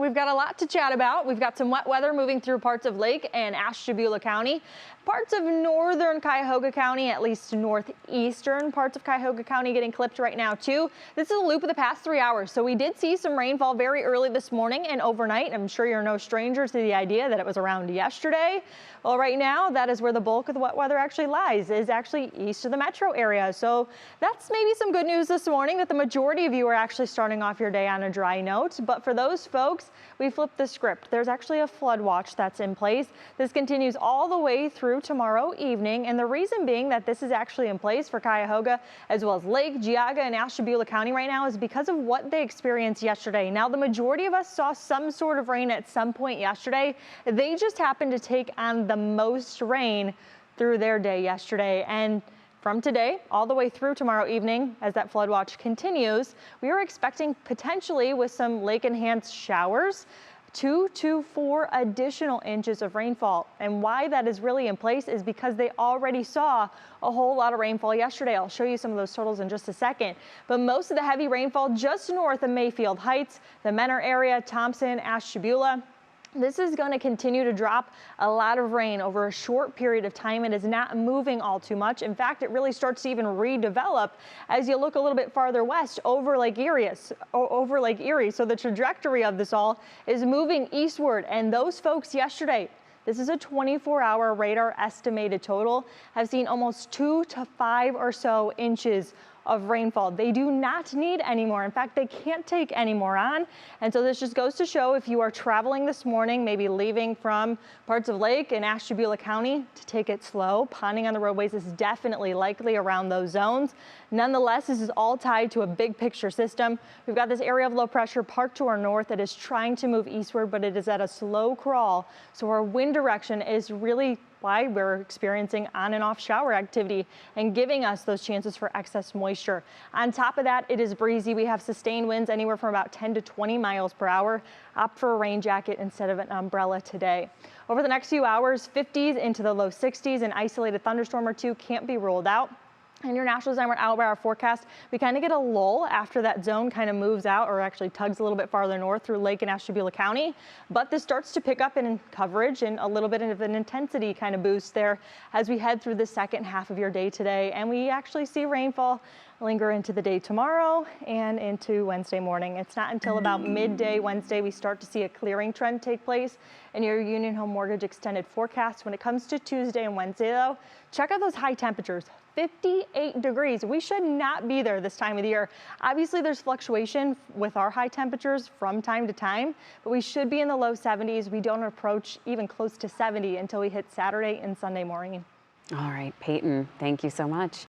we've got a lot to chat about. We've got some wet weather moving through parts of Lake and Ashtabula County, parts of northern Cuyahoga County, at least northeastern parts of Cuyahoga County getting clipped right now too. This is a loop of the past 3 hours. So we did see some rainfall very early this morning and overnight. I'm sure you're no stranger to the idea that it was around yesterday. Well, right now, that is where the bulk of the wet weather actually lies, is actually east of the metro area. So that's maybe some good news this morning that the majority of you are actually starting off your day on a dry note. But for those folks, we flipped the script. There's actually a flood watch that's in place. This continues all the way through tomorrow evening. And the reason being that this is actually in place for Cuyahoga as well as Lake, Geauga, and Ashtabula County right now is because of what they experienced yesterday. Now, the majority of us saw some sort of rain at some point yesterday. They just happened to take on the most rain through their day yesterday. And from today all the way through tomorrow evening, as that flood watch continues, we are expecting potentially with some lake enhanced showers, 2 to 4 additional inches of rainfall. And why that is really in place is because they already saw a whole lot of rainfall yesterday. I'll show you some of those totals in just a second. But most of the heavy rainfall just north of Mayfield Heights, the Menor area, Thompson, Ashtabula. This is going to continue to drop a lot of rain over a short period of time. It is not moving all too much. In fact, it really starts to even redevelop as you look a little bit farther west over Lake Erie. So the trajectory of this all is moving eastward. And those folks yesterday, this is a 24-hour radar estimated total, have seen almost 2 to 5 or so inches of rainfall. They do not need any more. In fact, they can't take any more on. And so this just goes to show if you are traveling this morning, maybe leaving from parts of Lake and Ashtabula County, to take it slow. Ponding on the roadways is definitely likely around those zones. Nonetheless, this is all tied to a big picture system. We've got this area of low pressure parked to our north that is trying to move eastward, but it is at a slow crawl. So our wind direction is really why we're experiencing on and off shower activity and giving us those chances for excess moisture. On top of that, it is breezy. We have sustained winds anywhere from about 10 to 20 miles per hour. Opt for a rain jacket instead of an umbrella today. Over the next few hours, 50s into the low 60s, an isolated thunderstorm or two can't be ruled out. In your National Design Hour hour forecast, we kind of get a lull after that zone kind of moves out or actually tugs a little bit farther north through Lake and Ashtabula County. But this starts to pick up in coverage and a little bit of an intensity kind of boost there as we head through the second half of your day today. And we actually see rainfall linger into the day tomorrow and into Wednesday morning. It's not until about midday Wednesday we start to see a clearing trend take place in your Union Home Mortgage extended forecast. When it comes to Tuesday and Wednesday though, check out those high temperatures. 58 degrees. We should not be there this time of the year. Obviously, there's fluctuation with our high temperatures from time to time, but we should be in the low 70s. We don't approach even close to 70 until we hit Saturday and Sunday morning. All right, Peyton, thank you so much.